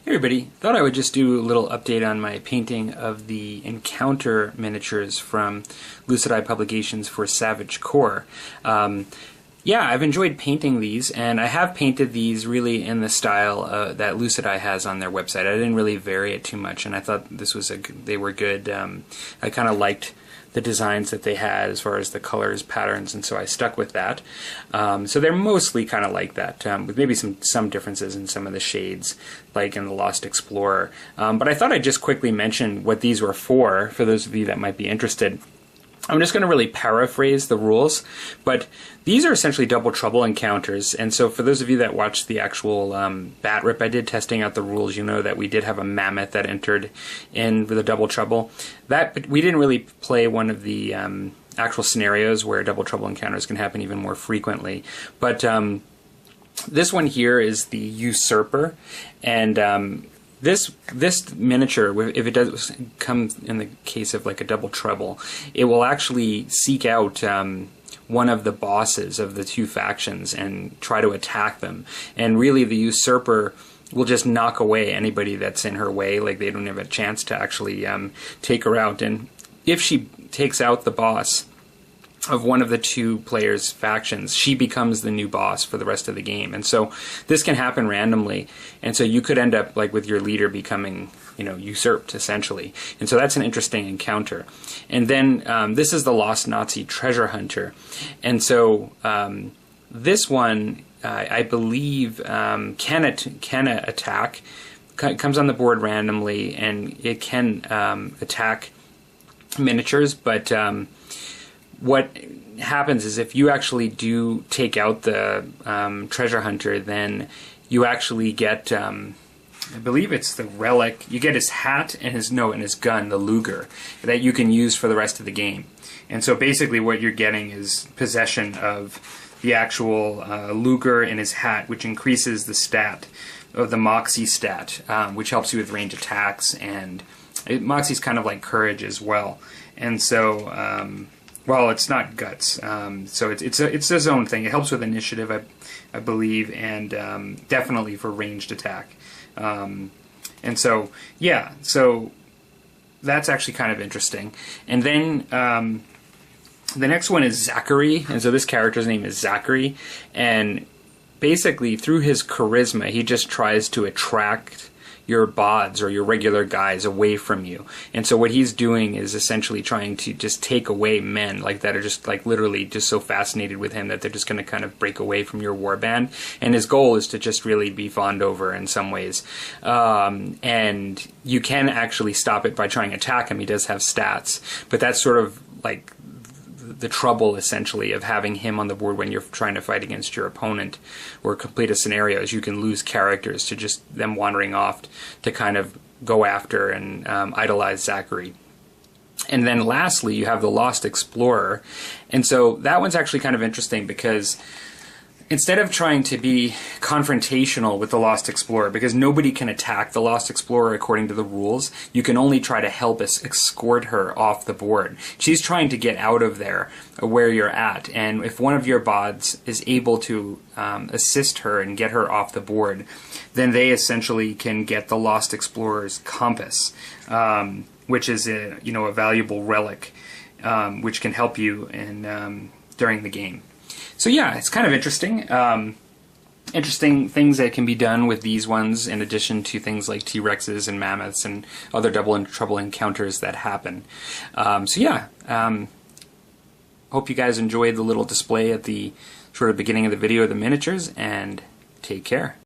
Hey everybody, thought I would just do a little update on my painting of the Encounter miniatures from Lucid Eye Publications for Savage Core. Yeah, I've enjoyed painting these, and I have painted these really in the style that Lucid Eye has on their website. I didn't really vary it too much, and I thought this was they were good. I kind of liked the designs that they had as far as the colors, patterns, and so I stuck with that. So they're mostly kind of like that, with maybe some differences in some of the shades, like in the Lost Explorer. But I thought I'd just quickly mention what these were for those of you that might be interested. I'm just going to really paraphrase the rules, but these are essentially double trouble encounters, and so for those of you that watched the actual bat rip I did testing out the rules, you know that we did have a mammoth that entered in with a double trouble. That we didn't really play one of the actual scenarios where double trouble encounters can happen even more frequently, but this one here is the Usurper, and this miniature, if it does come in the case of like a double trouble, it will actually seek out one of the bosses of the two factions and try to attack them. And really the Usurper will just knock away anybody that's in her way, like they don't have a chance to actually take her out. And if she takes out the boss of one of the two players' factions, she becomes the new boss for the rest of the game. And so this can happen randomly, and so you could end up like with your leader becoming, usurped essentially. And so that's an interesting encounter. And then this is the Lost Nazi Treasure Hunter, and so this one I believe can attack. It comes on the board randomly, and it can attack miniatures, but what happens is if you actually do take out the treasure hunter, then you actually get, I believe it's the relic, you get his hat and his gun, the Luger, that you can use for the rest of the game. And so basically what you're getting is possession of the actual Luger and his hat, which increases the stat of the Moxie stat, which helps you with range attacks, and Moxie's kind of like courage as well. And so well, it's not guts, so it's its own thing. It helps with initiative, I believe, and definitely for ranged attack. And so, yeah, so that's actually kind of interesting. And then the next one is Zachary, and so this character's name is Zachary, and basically through his charisma, he just tries to attract your bods or your regular guys away from you. And so what he's doing is essentially trying to just take away men like that are just like literally just so fascinated with him that they're just going to kind of break away from your warband. And his goal is to just really be fawned over in some ways. And you can actually stop it by trying to attack him. He does have stats, but that's sort of like the trouble essentially of having him on the board when you're trying to fight against your opponent or complete a scenario, is you can lose characters to just them wandering off to kind of go after and idolize Zachary. And then lastly you have the Lost Explorer, and so that one's actually kind of interesting because instead of trying to be confrontational with the Lost Explorer, because nobody can attack the Lost Explorer according to the rules, you can only try to help escort her off the board. She's trying to get out of there where you're at, and if one of your bods is able to assist her and get her off the board, then they essentially can get the Lost Explorer's compass, which is a valuable relic, which can help you in during the game. So yeah, it's kind of interesting. Interesting things that can be done with these ones, in addition to things like T-Rexes and mammoths and other double trouble encounters that happen. So yeah, hope you guys enjoyed the little display at the sort of beginning of the video of the miniatures, and take care.